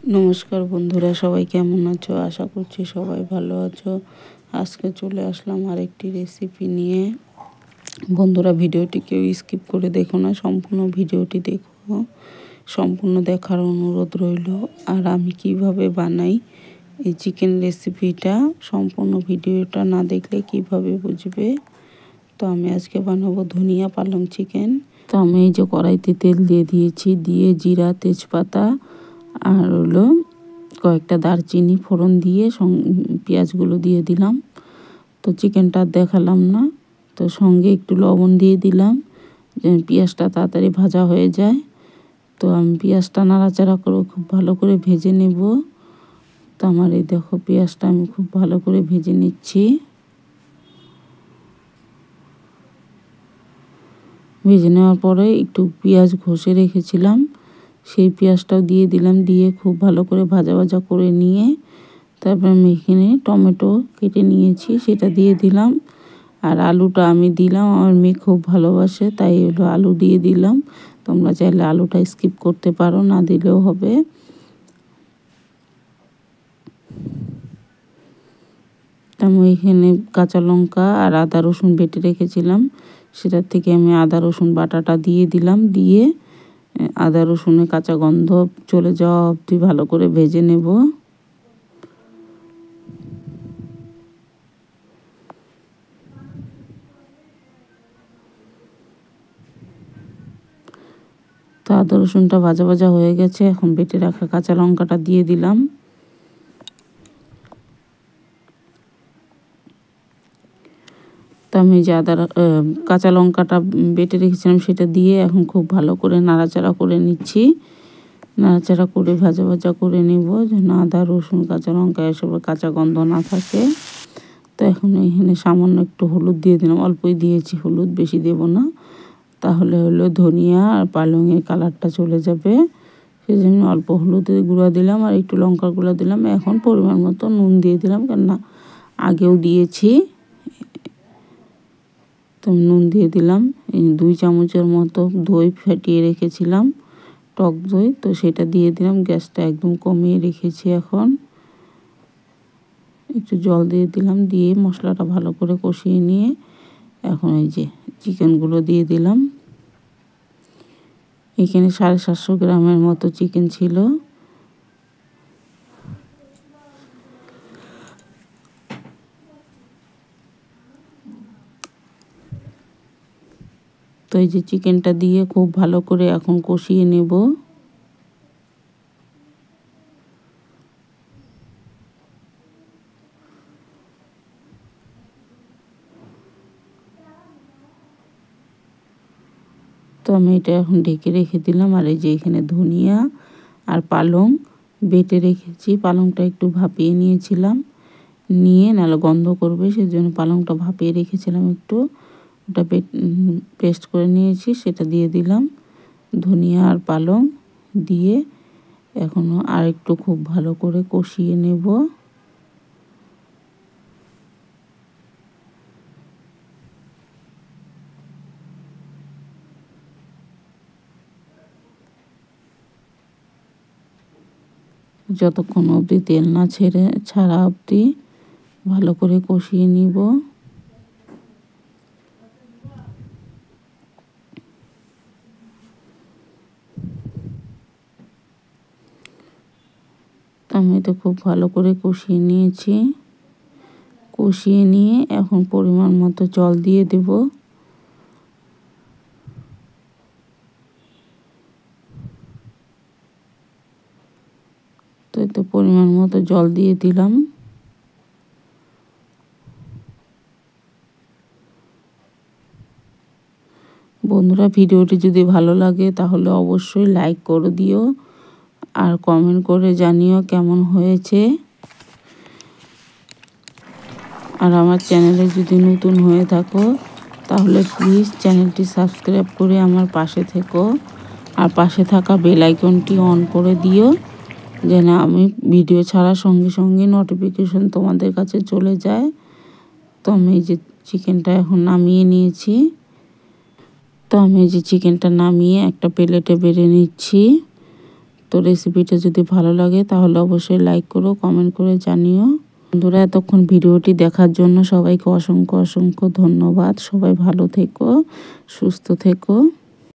নমস্কার বন্ধুরা, সবাই কেমন আছো? আশা করছি সবাই ভালো আছো। আজকে চলে আসলাম আরেকটি রেসিপি নিয়ে। বন্ধুরা, ভিডিওটি কেউ স্কিপ করে দেখো না, সম্পূর্ণ ভিডিওটি দেখো। সম্পূর্ণ দেখার অনুরোধ রইল। আর আমি কিভাবে বানাই এই চিকেন রেসিপিটা, সম্পূর্ণ ভিডিওটা না দেখলে কিভাবে বুঝবে? তো আমি আজকে বানাবো ধনিয়া পালং চিকেন। তো আমি এই যে কড়াইতে তেল দিয়ে দিয়েছি, দিয়ে জিরা, তেজপাতা আর হলো কয়েকটা দারচিনি ফোড়ন দিয়ে পেঁয়াজগুলো দিয়ে দিলাম। তো চিকেনটা দেখালাম না, তো সঙ্গে একটু লবণ দিয়ে দিলাম যেন পেঁয়াজটা তাড়াতাড়ি ভাজা হয়ে যায়। তো আমি পেঁয়াজটা নাড়াচাড়া করে খুব ভালো করে ভেজে নেব। তো আমার এই দেখো পেঁয়াজটা আমি খুব ভালো করে ভেজে নিচ্ছি। ভেজে নেওয়ার পরে একটু পেঁয়াজ ঘষে রেখেছিলাম, সেই পেঁয়াজটাও দিয়ে দিলাম। দিয়ে খুব ভালো করে ভাজা ভাজা করে নিয়ে তারপর আমি এখানে টমেটো কেটে নিয়েছি, সেটা দিয়ে দিলাম। আর আলুটা আমি দিলাম, আমার মেয়ে খুব ভালোবাসে তাই হলো আলু দিয়ে দিলাম। তোমরা চাইলে আলুটা স্কিপ করতে পারো, না দিলেও হবে। আমি এখানে কাঁচা লঙ্কা আর আদা রসুন বেটে রেখেছিলাম, সেটার থেকে আমি আদা রসুন বাটাটা দিয়ে দিলাম। দিয়ে আদা রসুনের কাঁচা গন্ধ চলে যাওয়া অবধি ভালো করে ভেজে নেব। তো আদা রসুনটা ভাজা ভাজা হয়ে গেছে, এখন বেটে রাখা কাঁচা লঙ্কাটা দিয়ে দিলাম। তো আমি যে কাঁচা লঙ্কাটা বেটে রেখেছিলাম সেটা দিয়ে এখন খুব ভালো করে নাড়াচাড়া করে নিচ্ছি। নাড়াচাড়া করে ভাজা ভাজা করে নিব যেন আদা রসুন কাঁচা লঙ্কা এসবের কাঁচা গন্ধ না থাকে। তো এখন এখানে সামান্য একটু হলুদ দিয়ে দিলাম, অল্পই দিয়েছি হলুদ, বেশি দেব না, তাহলে হলো ধনিয়া আর পালংয়ের কালারটা চলে যাবে। সেই জন্য অল্প হলুদের গুঁড়া দিলাম আর একটু লঙ্কার গুঁড়া দিলাম। এখন পরিমাণ মতো নুন দিয়ে দিলাম, কেননা আগেও দিয়েছি। তো নুন দিয়ে দিলাম। এই 2 চামচের মতো দই ফেটিয়ে রেখেছিলাম, টক দই, তো সেটা দিয়ে দিলাম। গ্যাসটা একদম কমিয়ে রেখেছি। এখন একটু জল দিয়ে দিলাম, দিয়ে মশলাটা ভালো করে কষিয়ে নিয়ে এখন এই যে চিকেনগুলো দিয়ে দিলাম। এখানে 750 গ্রামের মতো চিকেন ছিল। তো এই যে চিকেনটা দিয়ে খুব ভালো করে এখন কষিয়ে নেব। তো আমি এটা এখন ঢেকে রেখে দিলাম। আর এই যে এখানে ধনিয়া আর পালং বেটে রেখেছি, পালংটা একটু ভাপিয়ে নিয়েছিলাম, নিয়ে নাহলে গন্ধ করবে, সেজন্য পালংটা ভাপিয়ে রেখেছিলাম একটু, ওটা পেস্ট করে নিয়েছি, সেটা দিয়ে দিলাম। ধনিয়া আর পালং দিয়ে এখনও আর একটু খুব ভালো করে কষিয়ে নেব। যতক্ষণ অবধি তেল না ছাড়া অবধি ভালো করে কষিয়ে নিব। আমি তো খুব ভালো করে কষিয়ে নিয়েছি। কষিয়ে নিয়ে এখন পরিমাণ মতো জল দিয়ে দেব। তো পরিমাণ মতো জল দিয়ে দিলাম। বন্ধুরা, ভিডিওটি যদি ভালো লাগে তাহলে অবশ্যই লাইক করে দিও আর কমেন্ট করে জানিও কেমন হয়েছে। আর আমার চ্যানেলে যদি নতুন হয়ে থাকো তাহলে প্লিজ চ্যানেলটি সাবস্ক্রাইব করে আমার পাশে থেকো, আর পাশে থাকা বেল আইকনটি অন করে দিও যেন আমি ভিডিও ছাড়ার সঙ্গে সঙ্গে নোটিফিকেশন তোমাদের কাছে চলে যায়। তো আমি এই যে চিকেনটা এখন নামিয়ে নিয়েছি। তো আমি এই যে চিকেনটা নামিয়ে একটা প্লেটে বেড়ে নিচ্ছি। তো রেসিপিটা যদি ভালো লাগে তাহলে অবশ্যই লাইক করো, কমেন্ট করে জানিও। বন্ধুরা এতক্ষণ ভিডিওটি দেখার জন্য সবাইকে অসংখ্য অসংখ্য ধন্যবাদ। সবাই ভালো থেকো, সুস্থ থেকো।